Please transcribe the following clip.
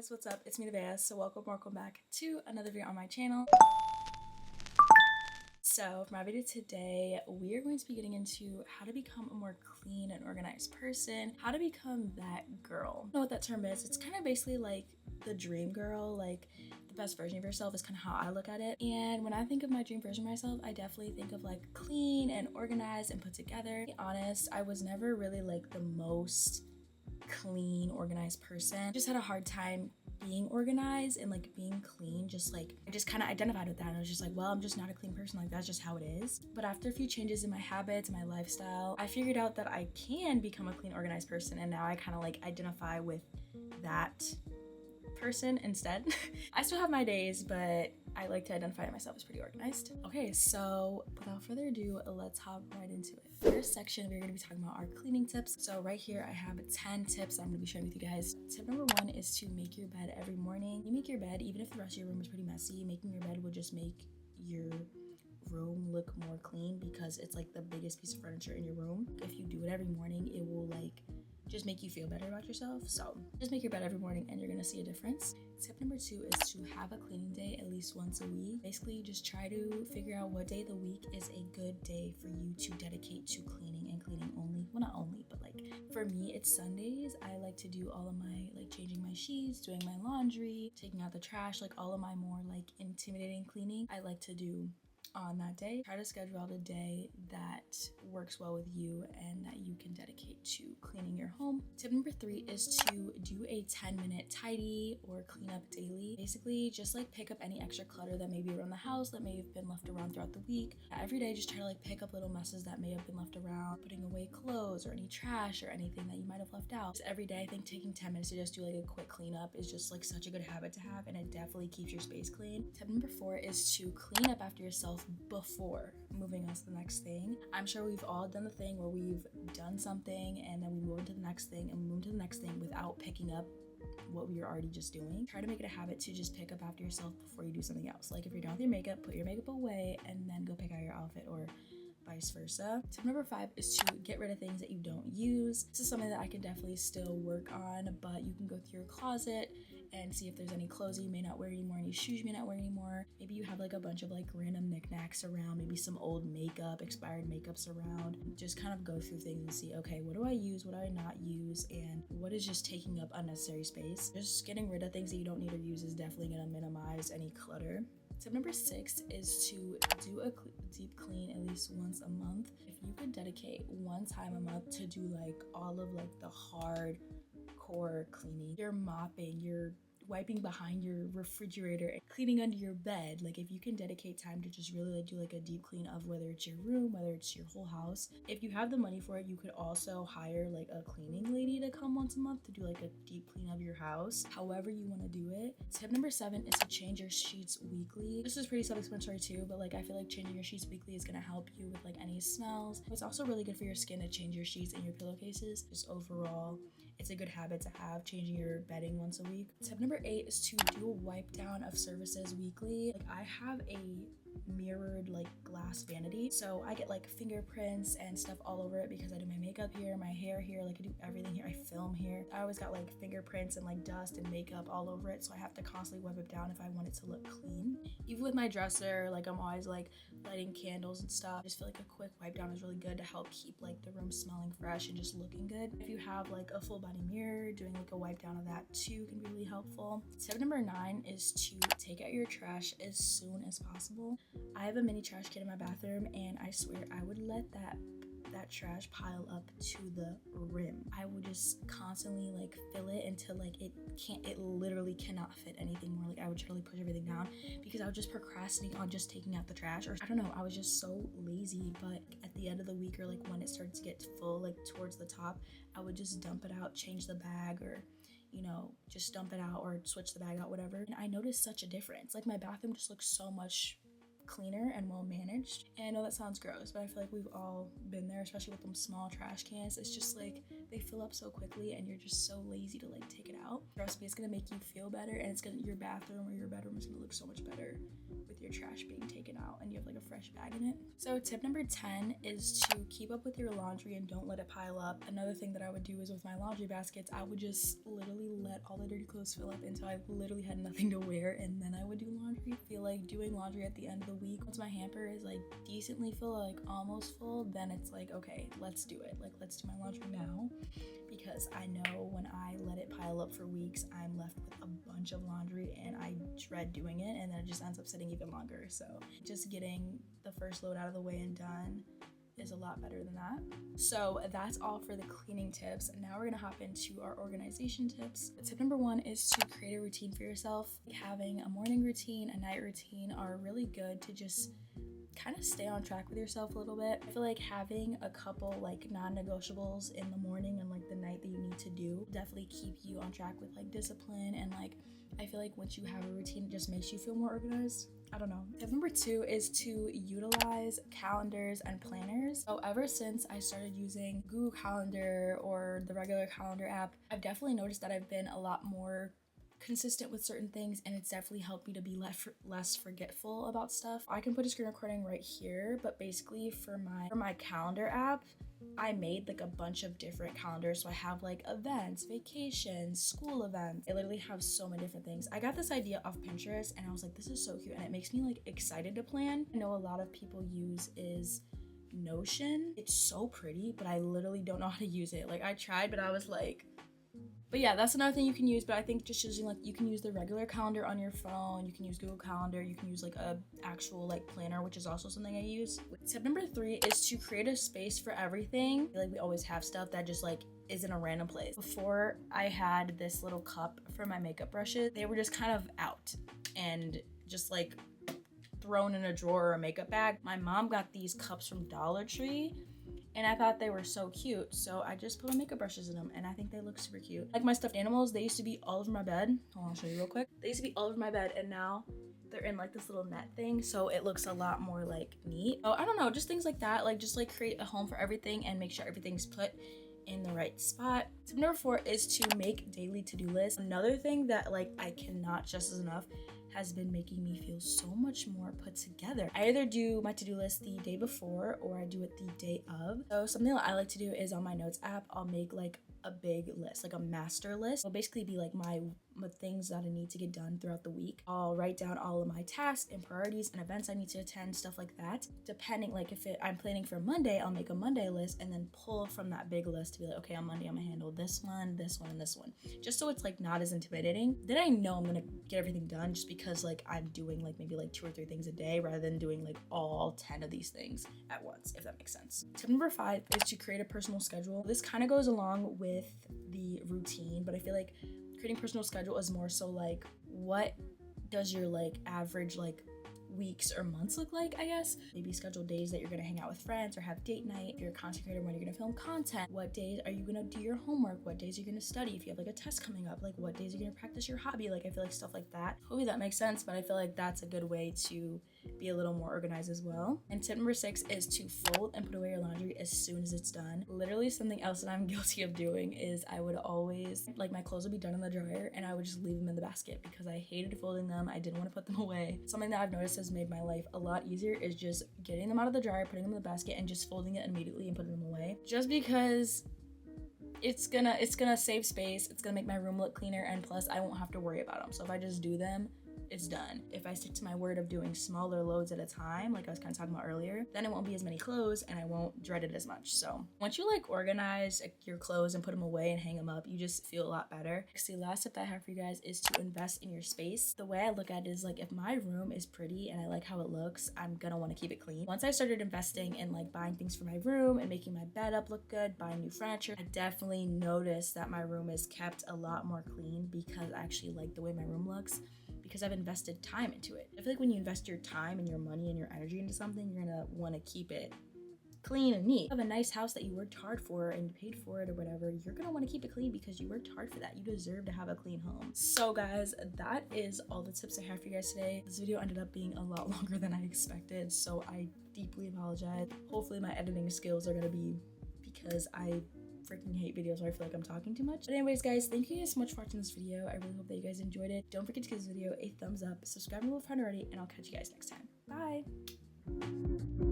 guys, what's up? It's me, Nevaeh. So welcome back to another video on my channel. So for my video today, we are going to be getting into how to become a more clean and organized person, how to become that girl. I don't know what that term is. It's kind of basically like the dream girl, like the best version of yourself is kind of how I look at it. And when I think of my dream version of myself, I definitely think of like clean and organized and put together. To be honest, I was never really like the most clean, organized person. I just had a hard time being organized and like being clean. Just like I just kind of identified with that, and I was just like, well, I'm just not a clean person, like that's just how it is. But after a few changes in my habits, my lifestyle, I figured out that I can become a clean, organized person, and now I kind of like identify with that person instead. I still have my days, but I like to identify myself as pretty organized. Okay, so without further ado, let's hop right into it. First section, we're going to be talking about our cleaning tips. So right here, I have 10 tips I'm going to be sharing with you guys. Tip number 1 is to make your bed every morning. You make your bed, even if the rest of your room is pretty messy, making your bed will just make your room look more clean because it's like the biggest piece of furniture in your room. If you do it every morning, it will like just make you feel better about yourself. So just make your bed every morning and you're gonna see a difference. Tip number 2 is to have a cleaning day at least once a week. Basically, just try to figure out what day of the week is a good day for you to dedicate to cleaning and cleaning only. Well, not only, but like for me, it's Sundays. I like to do all of my like changing my sheets, doing my laundry, taking out the trash, like all of my more like intimidating cleaning I like to do on that day. Try to schedule out a day that works well with you and that you can dedicate to cleaning your home. Tip number 3 is to do a 10-minute tidy or clean up daily. Basically, just like pick up any extra clutter that may be around the house that may have been left around throughout the week. Every day, just try to like pick up little messes that may have been left around, putting away clothes or any trash or anything that you might have left out. Just every day, I think taking 10 minutes to just do like a quick cleanup is just like such a good habit to have, and it definitely keeps your space clean. Tip number 4 is to clean up after yourself before moving on to the next thing. I'm sure we've all done the thing where we've done something and then we move into the next thing and we move to the next thing without picking up what we were already just doing. Try to make it a habit to just pick up after yourself before you do something else. Like if you're done with your makeup, put your makeup away and then go pick out your outfit, or vice versa. Tip number 5 is to get rid of things that you don't use. This is something that I can definitely still work on, but you can go through your closet and see if there's any clothes that you may not wear anymore, any shoes you may not wear anymore. Maybe you have like a bunch of like random knickknacks around, maybe some old makeup, expired makeups around. Just kind of go through things and see, okay, what do I use, what do I not use, and what is just taking up unnecessary space. Just getting rid of things that you don't need or use is definitely going to minimize any clutter. Tip number 6 is to do a deep clean at least once a month. If you could dedicate one time a month to do like all of like the hard core cleaning, you're mopping, you're wiping behind your refrigerator and cleaning under your bed, like if you can dedicate time to just really like do like a deep clean of whether it's your room, whether it's your whole house. If you have the money for it, you could also hire like a cleaning lady to come once a month to do like a deep clean of your house, however you want to do it. Tip number 7 is to change your sheets weekly. This is pretty self-explanatory too, but like I feel like changing your sheets weekly is going to help you with like any smells. It's also really good for your skin to change your sheets and your pillowcases. Just overall, it's a good habit to have, changing your bedding once a week. Tip number 8 is to do a wipe down of surfaces weekly. Like I have a mirrored like glass vanity, so I get like fingerprints and stuff all over it because I do my makeup here, my hair here, like I do everything here, I film here. I always got like fingerprints and like dust and makeup all over it, so I have to constantly wipe it down if I want it to look clean. Even with my dresser, like I'm always like lighting candles and stuff. I just feel like a quick wipe down is really good to help keep like the room smelling fresh and just looking good. If you have like a full body mirror, doing like a wipe down of that too can be really helpful. Tip number 9 is to take out your trash as soon as possible. I have a mini trash can in my bathroom, and I swear I would let that trash pile up to the rim. I would just constantly like fill it until like it literally cannot fit anything more. Like I would totally push everything down because I would just procrastinate on just taking out the trash, or I don't know, I was just so lazy. But at the end of the week, or like when it started to get full, like towards the top, I would just dump it out, change the bag, or you know, just dump it out or switch the bag out, whatever. And I noticed such a difference. Like my bathroom just looks so much cleaner and well managed. And I know that sounds gross, but I feel like we've all been there, especially with them small trash cans. It's just like they fill up so quickly and you're just so lazy to like take it out. Trust me, it's gonna make you feel better, and it's gonna, your bathroom or your bedroom is gonna look so much better with your trash being taken out and you have like a fresh bag in it. So tip number 10 is to keep up with your laundry and don't let it pile up. Another thing that I would do is with my laundry baskets, I would just literally let all the dirty clothes fill up until I literally had nothing to wear, and then I would do laundry. I feel like doing laundry at the end of the week, once my hamper is like decently full, like almost full, then it's like, okay, let's do it. Like, let's do my laundry now, because I know when I let it pile up for weeks, I'm left with a bunch of laundry and I dread doing it, and then it just ends up sitting even longer. So just getting the first load out of the way and done is a lot better than that. So that's all for the cleaning tips. Now we're gonna hop into our organization tips. Tip number 1 is to create a routine for yourself. Having a morning routine, a night routine are really good to just kind of stay on track with yourself a little bit. I feel like having a couple like non-negotiables in the morning and like the night that you need to do definitely keep you on track with like discipline, and like I feel like once you have a routine, it just makes you feel more organized. I don't know. Tip number 2 is to utilize calendars and planners. So ever since I started using Google Calendar or the regular calendar app, I've definitely noticed that I've been a lot more consistent with certain things, and it's definitely helped me to be less forgetful about stuff. I can put a screen recording right here, but basically for my calendar app, I made like a bunch of different calendars. So I have like events, vacations, school events. I literally have so many different things. I got this idea off Pinterest and I was like, this is so cute, and it makes me like excited to plan. I know a lot of people use is Notion. It's so pretty, but I literally don't know how to use it. Like I tried, but I was like, but yeah, that's another thing you can use. But I think just using like, you can use the regular calendar on your phone, you can use Google Calendar, you can use like a actual like planner, which is also something I use. Tip number 3 is to create a space for everything. I feel like we always have stuff that just like is in a random place. Before, I had this little cup for my makeup brushes. They were just kind of out and just like thrown in a drawer or a makeup bag. My mom got these cups from Dollar Tree, and I thought they were so cute, so I just put my makeup brushes in them, and I think they look super cute. Like my stuffed animals, they used to be all over my bed. Hold on, I'll show you real quick. They used to be all over my bed, and now they're in like this little net thing, so it looks a lot more like neat. Oh, I don't know, just things like that. Like just like create a home for everything and make sure everything's put in the right spot. Tip number 4 is to make daily to-do lists. Another thing that like I cannot stress enough has been making me feel so much more put together. I either do my to-do list the day before or I do it the day of. So something that I like to do is on my notes app, I'll make like a big list, like a master list. It'll basically be like my things that I need to get done throughout the week. I'll write down all of my tasks and priorities and events I need to attend, stuff like that. Depending, like if I'm planning for Monday, I'll make a Monday list and then pull from that big list to be like, okay, on Monday I'm gonna handle this one, this one, and this one. Just so it's like not as intimidating. Then I know I'm gonna get everything done just because like I'm doing like maybe like 2 or 3 things a day rather than doing like all 10 of these things at once, if that makes sense. Tip number 5 is to create a personal schedule. This kind of goes along with the routine, but I feel like creating personal schedule is more so like, what does your like average like weeks or months look like, I guess. Maybe schedule days that you're gonna hang out with friends or have date night. If you're a content creator, when you're gonna film content, what days are you gonna do your homework, what days are you gonna study, if you have like a test coming up, like what days are you gonna practice your hobby. Like I feel like stuff like that, hopefully that makes sense, but I feel like that's a good way to be a little more organized as well. And tip number 6 is to fold and put away your laundry as soon as it's done. Literally something else that I'm guilty of doing is I would always, like my clothes would be done in the dryer and I would just leave them in the basket because I hated folding them. I didn't want to put them away. Something that I've noticed has made my life a lot easier is just getting them out of the dryer, putting them in the basket, and just folding it immediately and putting them away. Just because it's gonna save space, it's gonna make my room look cleaner, and plus I won't have to worry about them. So if I just do them, it's done. If I stick to my word of doing smaller loads at a time, like I was kind of talking about earlier, then it won't be as many clothes and I won't dread it as much. So once you like organize your clothes and put them away and hang them up, you just feel a lot better. The last tip that I have for you guys is to invest in your space. The way I look at it is like, if my room is pretty and I like how it looks, I'm gonna want to keep it clean. Once I started investing in like buying things for my room and making my bed up look good, buying new furniture, I definitely noticed that my room is kept a lot more clean because I actually like the way my room looks, because I've invested time into it. I feel like when you invest your time and your money and your energy into something, you're gonna want to keep it clean and neat. If you have a nice house that you worked hard for and you paid for it or whatever, you're gonna want to keep it clean because you worked hard for that. You deserve to have a clean home. So guys, that is all the tips I have for you guys today. This video ended up being a lot longer than I expected, so I deeply apologize. Hopefully my editing skills are gonna be, because I freaking hate videos where I feel like I'm talking too much. But anyways, guys, thank you guys so much for watching this video. I really hope that you guys enjoyed it. Don't forget to give this video a thumbs up, subscribe if you haven't already, and I'll catch you guys next time. Bye!